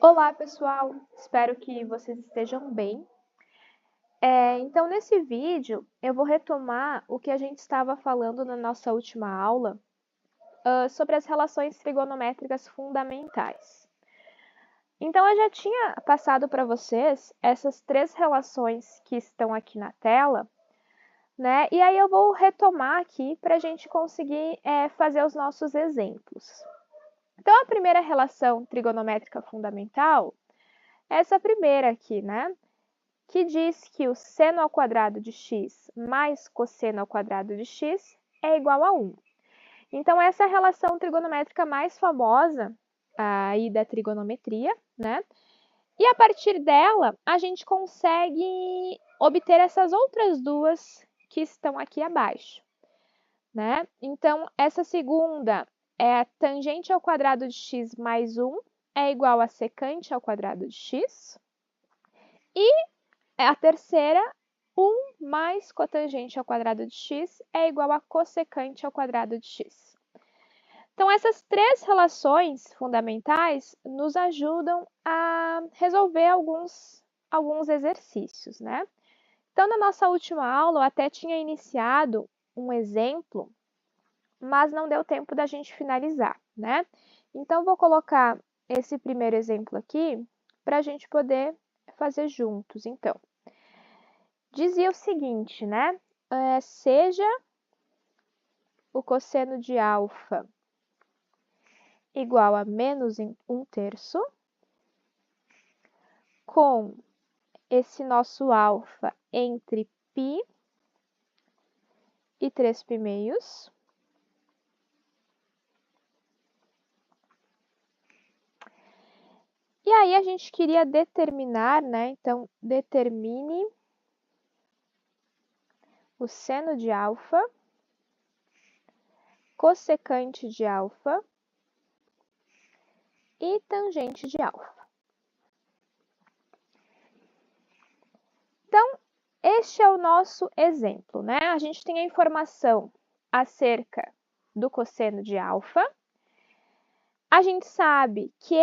Olá, pessoal! Espero que vocês estejam bem. Então, nesse vídeo, eu vou retomar o que a gente estava falando na nossa última aula sobre as relações trigonométricas fundamentais. Então, eu já tinha passado para vocês essas três relações que estão aqui na tela, né? E aí eu vou retomar aqui para a gente conseguir fazer os nossos exemplos. Então, a primeira relação trigonométrica fundamental é essa primeira aqui, né? Que diz que o seno ao quadrado de x mais cosseno ao quadrado de x é igual a 1. Então, essa é a relação trigonométrica mais famosa aí da trigonometria, né? E a partir dela, a gente consegue obter essas outras duas que estão aqui abaixo, né? Então, essa segunda é a tangente ao quadrado de x mais 1 é igual a secante ao quadrado de x. E a terceira, 1 mais cotangente ao quadrado de x é igual a cossecante ao quadrado de x. Então, essas três relações fundamentais nos ajudam a resolver alguns exercícios, né? Então, na nossa última aula, eu até tinha iniciado um exemplo, mas não deu tempo da gente finalizar, né? Então, vou colocar esse primeiro exemplo aqui para a gente poder fazer juntos, então. Dizia o seguinte, né? Seja o cosseno de alfa igual a menos 1/3, com esse nosso alfa entre π e 3π. E aí a gente queria determinar, né? Então, determine o seno de alfa, cossecante de alfa e tangente de alfa. Então, este é o nosso exemplo, né? A gente tem a informação acerca do cosseno de alfa. A gente sabe que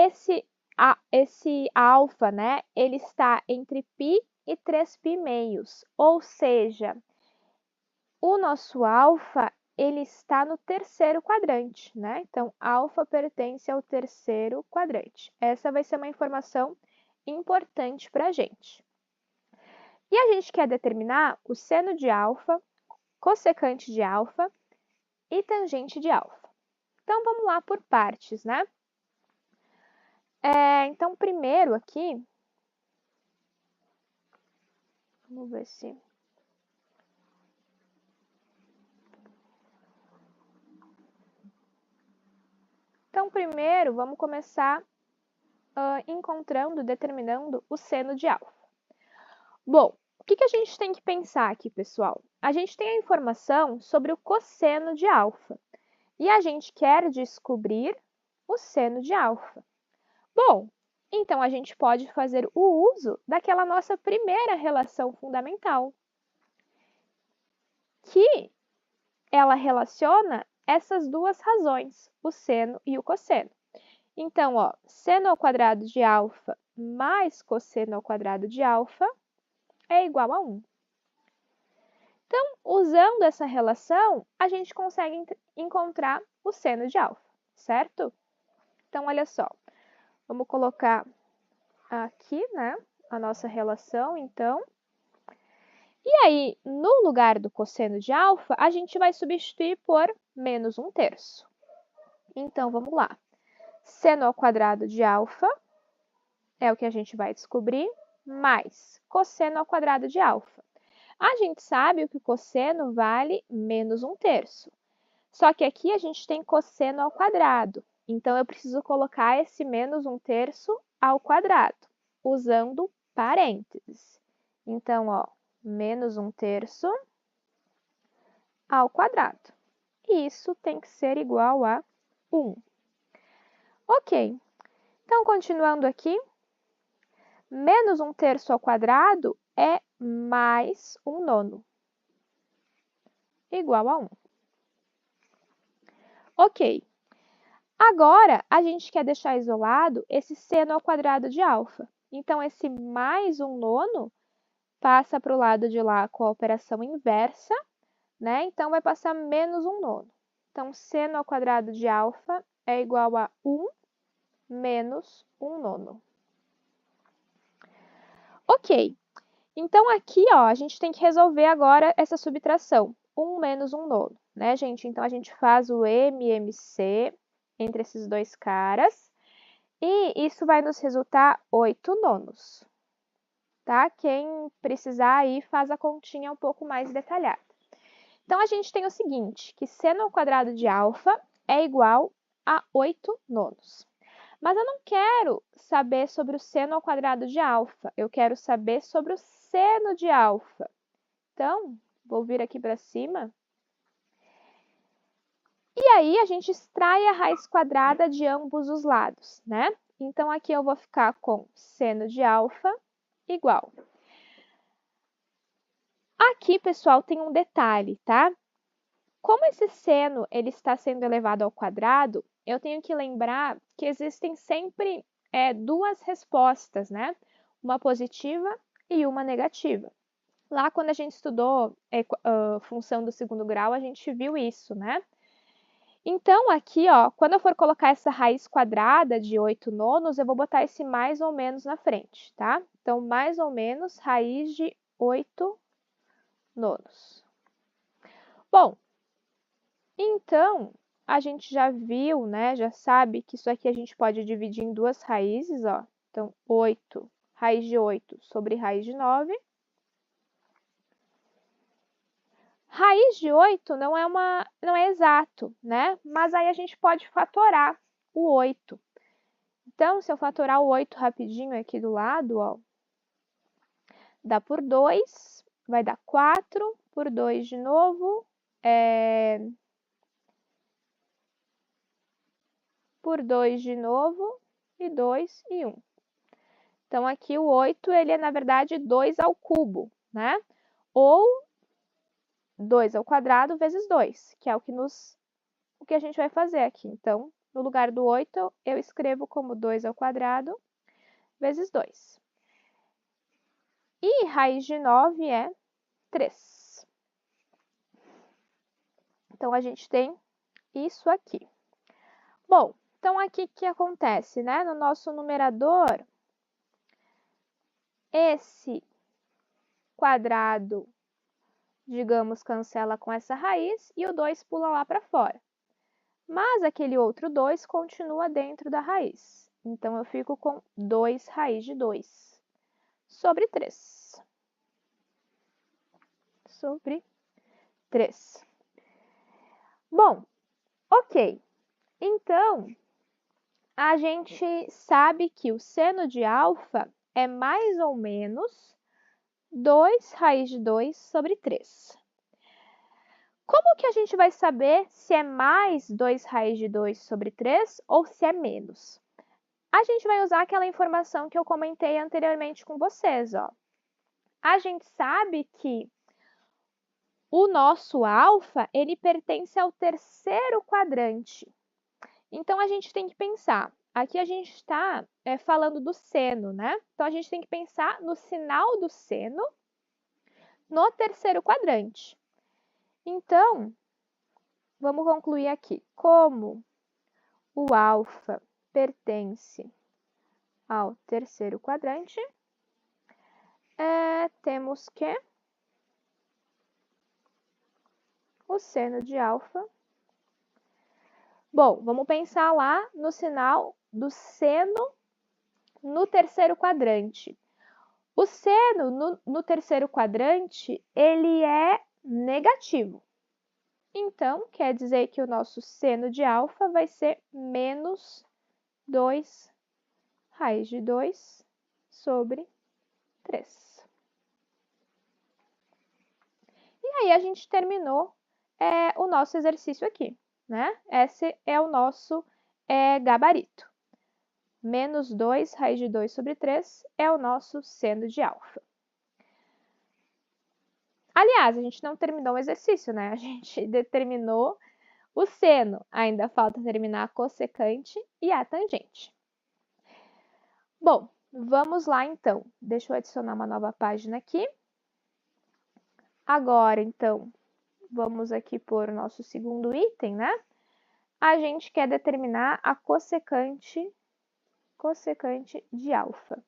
esse alfa, né, ele está entre π e 3π, ou seja, o nosso alfa, ele está no terceiro quadrante, né? Então, alfa pertence ao terceiro quadrante. Essa vai ser uma informação importante para a gente. E a gente quer determinar o seno de alfa, cossecante de alfa e tangente de alfa. Então, vamos lá por partes, né? Então, primeiro aqui, vamos ver se... Então, primeiro, vamos começar determinando o seno de alfa. Bom, o que a gente tem que pensar aqui, pessoal? A gente tem a informação sobre o cosseno de alfa e a gente quer descobrir o seno de alfa. Bom, então a gente pode fazer o uso daquela nossa primeira relação fundamental, que ela relaciona essas duas razões, o seno e o cosseno. Então, ó, seno ao quadrado de alfa mais cosseno ao quadrado de alfa é igual a 1. Então, usando essa relação, a gente consegue encontrar o seno de alfa, certo? Então, olha só, vamos colocar aqui, né, a nossa relação, então. E aí, no lugar do cosseno de alfa, a gente vai substituir por menos 1/3. Então, vamos lá. Seno ao quadrado de alfa é o que a gente vai descobrir, mais cosseno ao quadrado de alfa. A gente sabe que o cosseno vale menos 1/3. Só que aqui a gente tem cosseno ao quadrado. Então, eu preciso colocar esse menos 1/3 ao quadrado, usando parênteses. Então, ó, menos 1/3 ao quadrado. E isso tem que ser igual a 1. Ok. Então, continuando aqui, menos 1/3 ao quadrado é mais 1/9, igual a 1. Ok. Agora, a gente quer deixar isolado esse seno ao quadrado de alfa. Então, esse mais 1/9 passa para o lado de lá com a operação inversa, né? Então, vai passar menos 1/9. Então, seno ao quadrado de alfa é igual a 1 menos 1/9. Ok, então aqui, ó, a gente tem que resolver agora essa subtração. 1 menos 1/9, né, gente? Então, a gente faz o MMC entre esses dois caras. E isso vai nos resultar 8/9, tá? Quem precisar aí faz a continha um pouco mais detalhada. Então, a gente tem o seguinte, que seno ao quadrado de alfa é igual a 8/9. Mas eu não quero saber sobre o seno ao quadrado de alfa, eu quero saber sobre o seno de alfa. Então, vou vir aqui para cima. E aí, a gente extrai a raiz quadrada de ambos os lados, né? Então, aqui eu vou ficar com seno de alfa igual. Aqui, pessoal, tem um detalhe, tá? Como esse seno ele está sendo elevado ao quadrado, eu tenho que lembrar que existem sempre duas respostas, né? Uma positiva e uma negativa. Lá, quando a gente estudou função do segundo grau, a gente viu isso, né? Então, aqui, ó, quando eu for colocar essa raiz quadrada de 8/9, eu vou botar esse mais ou menos na frente, tá? Então, mais ou menos raiz de 8/9. Bom, então, a gente já viu, né, já sabe que isso aqui a gente pode dividir em duas raízes, ó. Então, 8, raiz de 8 sobre raiz de 9. Raiz de 8 não é exato, né? Mas aí a gente pode fatorar o 8. Então, se eu fatorar o 8 rapidinho aqui do lado, ó, dá por 2, vai dar 4, por 2 de novo, por 2 de novo, e 2 e 1. Então, aqui o 8, ele é, na verdade, 2 ao cubo, né? Ou 2 ao quadrado vezes 2, que é o que a gente vai fazer aqui. Então, no lugar do 8, eu escrevo como 2 ao quadrado vezes 2. E raiz de 9 é 3. Então, a gente tem isso aqui. Bom, então aqui o que acontece, né? No nosso numerador, esse quadrado, digamos, cancela com essa raiz e o 2 pula lá para fora. Mas aquele outro 2 continua dentro da raiz. Então, eu fico com 2 raiz de 2 sobre 3. Sobre 3. Bom, ok. Então, a gente sabe que o seno de alfa é mais ou menos 2 raiz de 2 sobre 3. Como que a gente vai saber se é mais 2 raiz de 2 sobre 3 ou se é menos? A gente vai usar aquela informação que eu comentei anteriormente com vocês, ó. A gente sabe que o nosso alfa, ele pertence ao terceiro quadrante. Então, a gente tem que pensar, aqui a gente está falando do seno, né? Então, a gente tem que pensar no sinal do seno no terceiro quadrante. Então, vamos concluir aqui. Como o alfa pertence ao terceiro quadrante, temos que o seno de alfa. Bom, vamos pensar lá no sinal do seno no terceiro quadrante. O seno no terceiro quadrante, ele é negativo. Então, quer dizer que o nosso seno de alfa vai ser menos 2 raiz de 2 sobre 3. E aí, a gente terminou o nosso exercício aqui, né? Esse é o nosso gabarito. Menos 2 raiz de 2 sobre 3 é o nosso seno de alfa. Aliás, a gente não terminou o exercício, né? A gente determinou o seno. Ainda falta terminar a cossecante e a tangente. Bom, vamos lá então. Deixa eu adicionar uma nova página aqui. Agora, então, vamos aqui por nosso segundo item, né? A gente quer determinar a cossecante de alfa.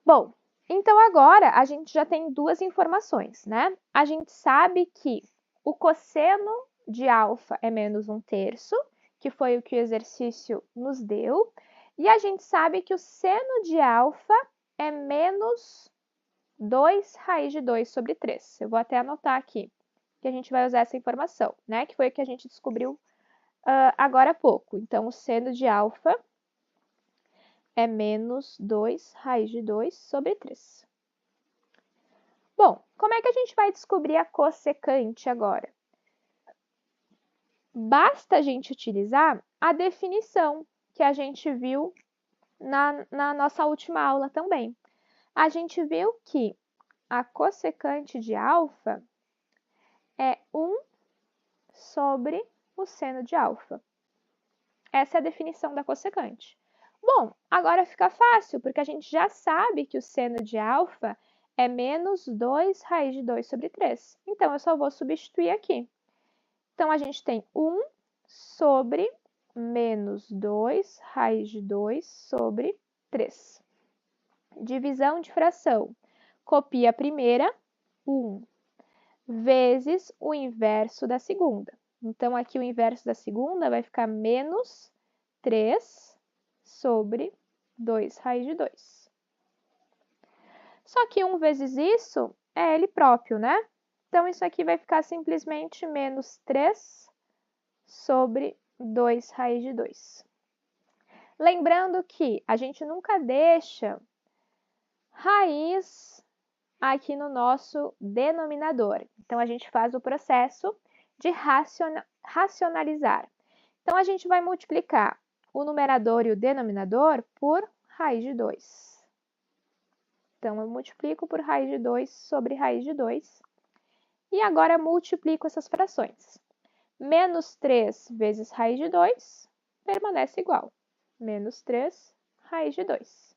Bom, então agora a gente já tem duas informações, né? A gente sabe que o cosseno de alfa é menos 1/3, que foi o que o exercício nos deu, e a gente sabe que o seno de alfa é menos 2 raiz de 2 sobre 3. Eu vou até anotar aqui, que a gente vai usar essa informação, né? Que foi o que a gente descobriu agora há pouco. Então, o seno de alfa é menos 2 raiz de 2 sobre 3. Bom, como é que a gente vai descobrir a cossecante agora? Basta a gente utilizar a definição que a gente viu na nossa última aula também. A gente viu que a cossecante de alfa é 1 sobre o seno de alfa. Essa é a definição da cossecante. Bom, agora fica fácil, porque a gente já sabe que o seno de alfa é menos 2 raiz de 2 sobre 3. Então, eu só vou substituir aqui. Então, a gente tem 1 sobre menos 2 raiz de 2 sobre 3. Divisão de fração. Copia a primeira, 1, vezes o inverso da segunda. Então, aqui o inverso da segunda vai ficar menos 3 sobre 2 raiz de 2. Só que 1 vezes isso é ele próprio, né? Então, isso aqui vai ficar simplesmente menos 3 sobre 2 raiz de 2. Lembrando que a gente nunca deixa raiz aqui no nosso denominador. Então, a gente faz o processo de racionalizar. Então, a gente vai multiplicar o numerador e o denominador por raiz de 2. Então, eu multiplico por raiz de 2 sobre raiz de 2. E agora multiplico essas frações. Menos 3 vezes raiz de 2 permanece igual. Menos 3 raiz de 2.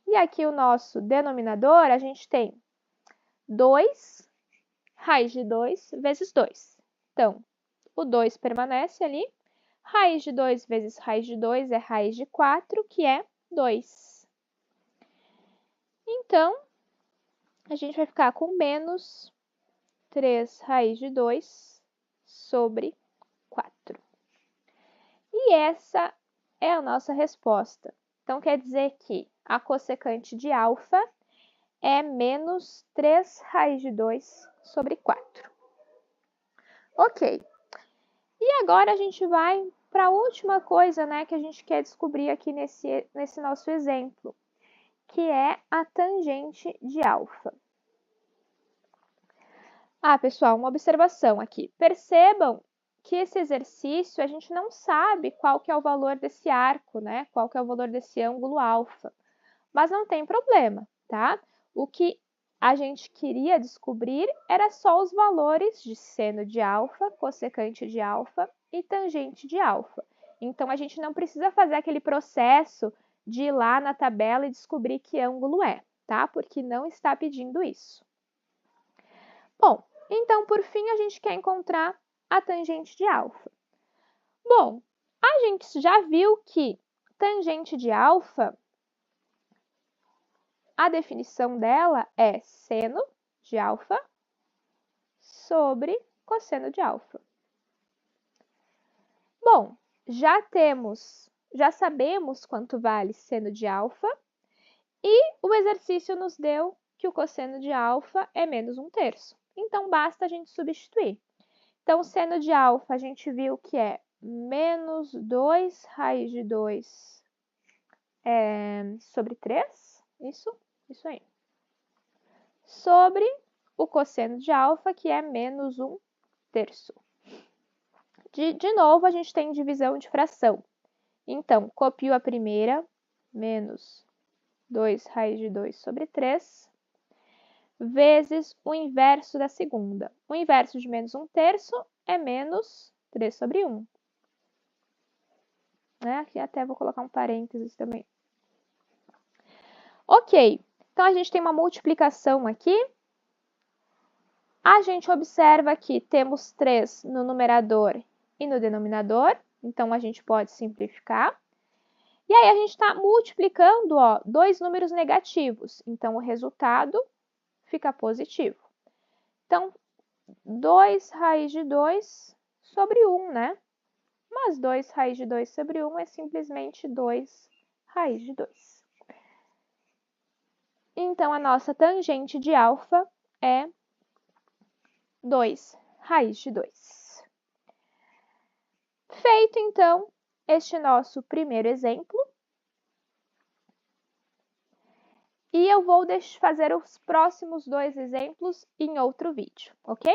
E aqui o nosso denominador, a gente tem 2 raiz de 2 vezes 2. Então, o 2 permanece ali. Raiz de 2 vezes raiz de 2 é raiz de 4, que é 2. Então, a gente vai ficar com menos 3 raiz de 2 sobre 4. E essa é a nossa resposta. Então, quer dizer que a cossecante de alfa é menos 3 raiz de 2 sobre 4. Ok. E agora a gente vai para a última coisa, né, que a gente quer descobrir aqui nesse nosso exemplo, que é a tangente de alfa. Pessoal, uma observação aqui. Percebam que esse exercício a gente não sabe qual que é o valor desse arco, né? Qual que é o valor desse ângulo alfa. Mas não tem problema, tá? O que a gente queria descobrir era só os valores de seno de alfa, cossecante de alfa e tangente de alfa. Então, a gente não precisa fazer aquele processo de ir lá na tabela e descobrir que ângulo é, tá? Porque não está pedindo isso. Bom, então, por fim, a gente quer encontrar a tangente de alfa. Bom, a gente já viu que tangente de alfa, a definição dela é seno de alfa sobre cosseno de alfa. Bom, já sabemos quanto vale seno de alfa e o exercício nos deu que o cosseno de alfa é menos 1/3. Então, basta a gente substituir. Então, o seno de alfa a gente viu que é menos 2 raiz de 2 sobre 3, isso aí. Sobre o cosseno de alfa, que é menos 1/3. De novo, a gente tem divisão de fração. Então, copio a primeira, menos 2 raiz de 2 sobre 3, vezes o inverso da segunda. O inverso de menos 1/3 é menos 3/1. Né? Aqui até vou colocar um parênteses também. Ok, então a gente tem uma multiplicação aqui. A gente observa que temos 3 no numerador e no denominador, então a gente pode simplificar. E aí a gente está multiplicando dois números negativos, então o resultado fica positivo. Então, 2 raiz de 2 sobre 1, né? Mas 2 raiz de 2 sobre 1 é simplesmente 2 raiz de 2. Então, a nossa tangente de alfa é 2 raiz de 2. Feito, então, este nosso primeiro exemplo. E eu vou fazer os próximos 2 exemplos em outro vídeo, ok?